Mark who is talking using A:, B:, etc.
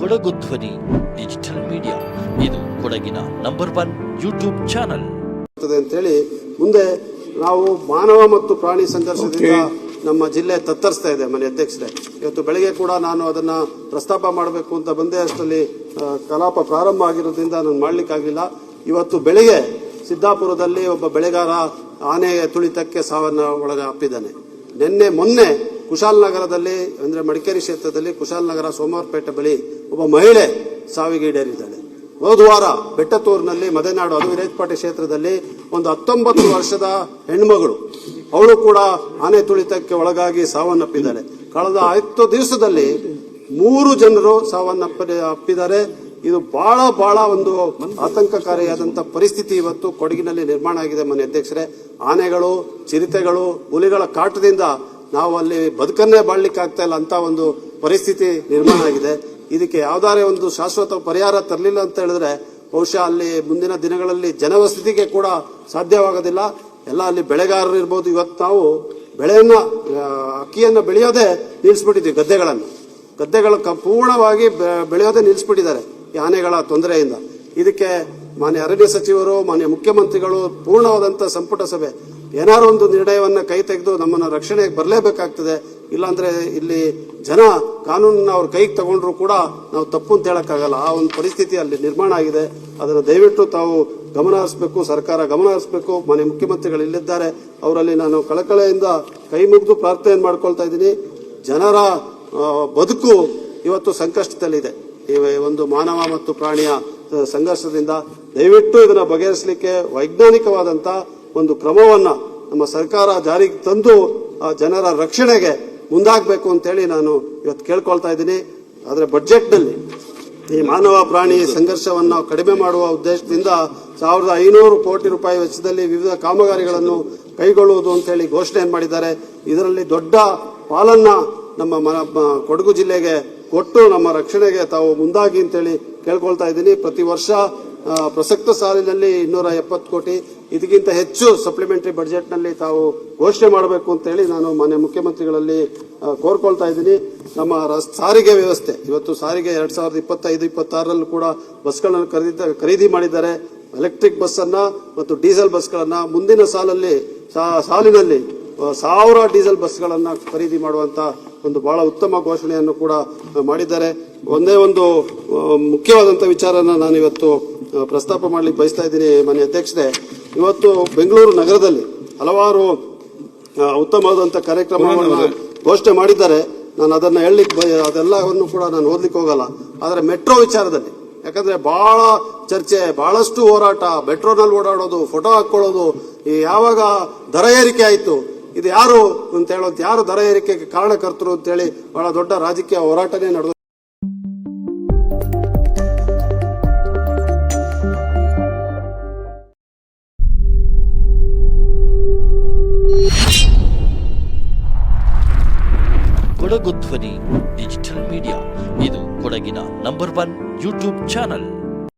A: ಕೊಡಗು ಧ್ವನಿ digital media, ಇದು ಕೊಡಗಿನ ನಂಬರ್ 1 ಯೂಟ್ಯೂಬ್ ಚಾನಲ್
B: ಅಂತೇಳಿ ಮುಂದೆ ನಾವು ಮಾನವ ಮತ್ತು ಪ್ರಾಣಿ ಸಂಘರ್ಷದಿಂದ ನಮ್ಮ ಜಿಲ್ಲೆ ತತ್ತರಿಸ್ತಾ ಇದೆ. ಮನೆ ಅಧ್ಯಕ್ಷರೇ, ಇವತ್ತು ಬೆಳಗ್ಗೆ ಕೂಡ ನಾನು ಅದನ್ನ ಪ್ರಸ್ತಾಪ ಮಾಡಬೇಕು ಅಂತ ಬಂದೆ, ಅಷ್ಟರಲ್ಲಿ ಕಲಾಪ ಪ್ರಾರಂಭ ಆಗಿರೋದ್ರಿಂದ ನಾನು ಮಾಡ್ಲಿಕ್ಕಾಗಲಿಲ್ಲ. ಇವತ್ತು ಬೆಳಗ್ಗೆ ಸಿದ್ದಾಪುರದಲ್ಲಿ ಒಬ್ಬ ಬೆಳೆಗಾರ ಆನೆ ತುಳಿತಕ್ಕೆ ಸಾವನ್ನ ಒಳಗಾಪಿದ್ದಾನೆ. ಮೊನ್ನೆ ಕುಶಾಲನಗರದಲ್ಲಿ ಅಂದ್ರೆ ಮಡಿಕೇರಿ ಕ್ಷೇತ್ರದಲ್ಲಿ ಕುಶಾಲನಗರ ಸೋಮವಾರಪೇಟೆ ಬಳಿ ಒಬ್ಬ ಮಹಿಳೆ ಸಾವಿಗೀಡೇರಿದ್ದಾಳೆ. ಹೋದ ವಾರ ಬೆಟ್ಟತೂರಿನಲ್ಲಿ ಮದೆನಾಡು ಅದು ವಿರೇಜಪಾಟೆ ಕ್ಷೇತ್ರದಲ್ಲಿ ಒಂದು 19 ವರ್ಷದ ಹೆಣ್ಮಗಳು, ಅವಳು ಕೂಡ ಆನೆ ತುಳಿತಕ್ಕೆ ಒಳಗಾಗಿ ಸಾವನ್ನಪ್ಪಿದ್ದಾಳೆ. ಕಳೆದ 10 ದಿವಸದಲ್ಲಿ 3 ಜನರು ಸಾವನ್ನಪ್ಪಿದ್ದಾರೆ. ಇದು ಬಹಳ ಒಂದು ಆತಂಕಕಾರಿಯಾದಂಥ ಪರಿಸ್ಥಿತಿ ಇವತ್ತು ಕೊಡಗಿನಲ್ಲಿ ನಿರ್ಮಾಣ ಆಗಿದೆ. ಮನೆ ಅಧ್ಯಕ್ಷರೇ, ಆನೆಗಳು, ಚಿರತೆಗಳು, ಹುಲಿಗಳ ಕಾಟದಿಂದ ನಾವು ಅಲ್ಲಿ ಬದುಕನ್ನೇ ಬಾಳ್ಲಿಕ್ಕಾಗ್ತಾ ಇಲ್ಲ ಅಂತ ಒಂದು ಪರಿಸ್ಥಿತಿ ನಿರ್ಮಾಣ ಆಗಿದೆ. ಇದಕ್ಕೆ ಯಾವ್ದಾರೇ ಒಂದು ಶಾಶ್ವತ ಪರಿಹಾರ ತರಲಿಲ್ಲ ಅಂತ ಹೇಳಿದ್ರೆ ಬಹುಶಃ ಅಲ್ಲಿ ಮುಂದಿನ ದಿನಗಳಲ್ಲಿ ಜನವಸತಿಗೆ ಕೂಡ ಸಾಧ್ಯವಾಗೋದಿಲ್ಲ. ಎಲ್ಲ ಅಲ್ಲಿ ಬೆಳೆಗಾರರು ಇರ್ಬೋದು. ಇವತ್ತು ನಾವು ಅಕ್ಕಿಯನ್ನು ಬೆಳೆಯೋದೇ ನಿಲ್ಲಿಸ್ಬಿಟ್ಟಿದ್ವಿ. ಗದ್ದೆಗಳು ಪೂರ್ಣವಾಗಿ ಬೆಳೆಯೋದೇ ನಿಲ್ಲಿಸ್ಬಿಟ್ಟಿದ್ದಾರೆ ಈ ಆನೆಗಳ ತೊಂದರೆಯಿಂದ. ಇದಕ್ಕೆ ಮಾನ್ಯ ಅರಣ್ಯ ಸಚಿವರು, ಮಾನ್ಯ ಮುಖ್ಯಮಂತ್ರಿಗಳು, ಪೂರ್ಣವಾದಂತಹ ಸಂಪುಟ ಸಭೆ ಏನಾರು ಒಂದು ನಿರ್ಣಯವನ್ನ ಕೈ ತೆಗೆದು ನಮ್ಮನ್ನ ರಕ್ಷಣೆಗೆ ಬರಲೇಬೇಕಾಗ್ತದೆ. ಇಲ್ಲಾಂದ್ರೆ ಇಲ್ಲಿ ಜನ ಕಾನೂನನ್ನ ಅವ್ರ ಕೈಗೆ ತಗೊಂಡ್ರು ಕೂಡ ನಾವು ತಪ್ಪು ಅಂತ ಹೇಳಕ್ಕಾಗಲ್ಲ. ಆ ಒಂದು ಪರಿಸ್ಥಿತಿ ಅಲ್ಲಿ ನಿರ್ಮಾಣ ಆಗಿದೆ. ಅದನ್ನು ದಯವಿಟ್ಟು ತಾವು ಗಮನ ಹರಿಸಬೇಕು, ಸರ್ಕಾರ ಗಮನ ಹರಿಸಬೇಕು. ಮಾನ್ಯ ಮುಖ್ಯಮಂತ್ರಿಗಳು ಇಲ್ಲಿದ್ದಾರೆ, ಅವರಲ್ಲಿ ನಾನು ಕಳಕಳೆಯಿಂದ ಕೈ ಮುಗಿದು ಪ್ರಾರ್ಥನೆ ಮಾಡ್ಕೊಳ್ತಾ ಇದ್ದೀನಿ. ಜನರ ಬದುಕು ಇವತ್ತು ಸಂಕಷ್ಟದಲ್ಲಿದೆ. ಒಂದು ಮಾನವ ಮತ್ತು ಪ್ರಾಣಿಯ ಸಂಘರ್ಷದಿಂದ ದಯವಿಟ್ಟು ಇದನ್ನ ಬಗೆಹರಿಸಲಿಕ್ಕೆ ವೈಜ್ಞಾನಿಕವಾದಂತ ಒಂದು ಕ್ರಮವನ್ನ ನಮ್ಮ ಸರ್ಕಾರ ಜಾರಿಗೆ ತಂದು ಜನರ ರಕ್ಷಣೆಗೆ ಮುಂದಾಗಬೇಕು ಅಂತೇಳಿ ನಾನು ಇವತ್ತು ಕೇಳ್ಕೊಳ್ತಾ ಇದ್ದೀನಿ. ಆದರೆ ಬಜೆಟ್ನಲ್ಲಿ ಈ ಮಾನವ ಪ್ರಾಣಿ ಸಂಘರ್ಷವನ್ನು ಕಡಿಮೆ ಮಾಡುವ ಉದ್ದೇಶದಿಂದ 1500 ಕೋಟಿ ರೂಪಾಯಿ ವೆಚ್ಚದಲ್ಲಿ ವಿವಿಧ ಕಾಮಗಾರಿಗಳನ್ನು ಕೈಗೊಳ್ಳುವುದು ಅಂತೇಳಿ ಘೋಷಣೆ ಮಾಡಿದ್ದಾರೆ. ಇದರಲ್ಲಿ ದೊಡ್ಡ ಪಾಲನ್ನ ನಮ್ಮ ಕೊಡಗು ಜಿಲ್ಲೆಗೆ ಕೊಟ್ಟು ನಮ್ಮ ರಕ್ಷಣೆಗೆ ತಾವು ಮುಂದಾಗಿ ಅಂತೇಳಿ ಕೇಳ್ಕೊಳ್ತಾ ಇದ್ದೀನಿ. ಪ್ರತಿ ವರ್ಷ ಪ್ರಸಕ್ತ ಸಾಲಿನಲ್ಲಿ 270 ಕೋಟಿ, ಇದಕ್ಕಿಂತ ಹೆಚ್ಚು ಸಪ್ಲಿಮೆಂಟರಿ ಬಜೆಟ್ನಲ್ಲಿ ತಾವು ಘೋಷಣೆ ಮಾಡಬೇಕು ಅಂತೇಳಿ ನಾನು ಮಾನ್ಯ ಮುಖ್ಯಮಂತ್ರಿಗಳಲ್ಲಿ ಕೋರ್ಕೊಳ್ತಾ ಇದ್ದೀನಿ. ನಮ್ಮ ಸಾರಿಗೆ ವ್ಯವಸ್ಥೆ ಇವತ್ತು ಸಾರಿಗೆ 2025-26ರಲ್ಲೂ ಕೂಡ ಬಸ್ಗಳನ್ನು ಖರೀದಿ ಮಾಡಿದ್ದಾರೆ. ಎಲೆಕ್ಟ್ರಿಕ್ ಬಸ್ ಅನ್ನ ಮತ್ತು ಡೀಸೆಲ್ ಬಸ್ಗಳನ್ನ ಮುಂದಿನ ಸಾಲಿನಲ್ಲಿ 1000 ಡೀಸೆಲ್ ಬಸ್ಗಳನ್ನ ಖರೀದಿ ಮಾಡುವಂತ ಒಂದು ಬಹಳ ಉತ್ತಮ ಘೋಷಣೆಯನ್ನು ಕೂಡ ಮಾಡಿದ್ದಾರೆ. ಒಂದೇ ಒಂದು ಮುಖ್ಯವಾದಂತಹ ವಿಚಾರನ ನಾನು ಇವತ್ತು ಪ್ರಸ್ತಾಪ ಮಾಡಲಿಕ್ಕೆ ಬಯಸ್ತಾ ಇದ್ದೀನಿ. ಮಾನ್ಯ ಅಧ್ಯಕ್ಷರೇ, ಇವತ್ತು ಬೆಂಗಳೂರು ನಗರದಲ್ಲಿ ಹಲವಾರು ಉತ್ತಮವಾದಂತಹ ಕಾರ್ಯಕ್ರಮಗಳನ್ನು ಘೋಷಣೆ ಮಾಡಿದ್ದಾರೆ. ನಾನು ಅದನ್ನ ಹೇಳಲಿಕ್ಕೆ ಅದೆಲ್ಲವನ್ನು ಕೂಡ ನಾನು ಓದ್ಲಿಕ್ಕೆ ಹೋಗಲ್ಲ. ಆದರೆ ಮೆಟ್ರೋ ವಿಚಾರದಲ್ಲಿ ಯಾಕಂದ್ರೆ ಬಹಳ ಚರ್ಚೆ, ಬಹಳಷ್ಟು ಹೋರಾಟ, ಮೆಟ್ರೋನಲ್ಲಿ ಓಡಾಡೋದು, ಫೋಟೋ ಹಾಕೊಳ್ಳೋದು, ಯಾವಾಗ ದರ ಏರಿಕೆ ಆಯಿತು, ಇದು ಯಾರು ಅಂತ ಹೇಳೋದು, ಯಾರು ದರ ಏರಿಕೆಗೆ ಕಾರಣಕರ್ತರು ಅಂತೇಳಿ ಬಹಳ ದೊಡ್ಡ ರಾಜಕೀಯ ಹೋರಾಟನೇ ನಡೆದು
A: ಕೊಡಗು ಧ್ವನಿ ಡಿಜಿಟಲ್ ಮೀಡಿಯಾ, ಇದು ಕೊಡಗಿನ ನಂಬರ್ 1 ಯೂಟ್ಯೂಬ್ ಚಾನಲ್.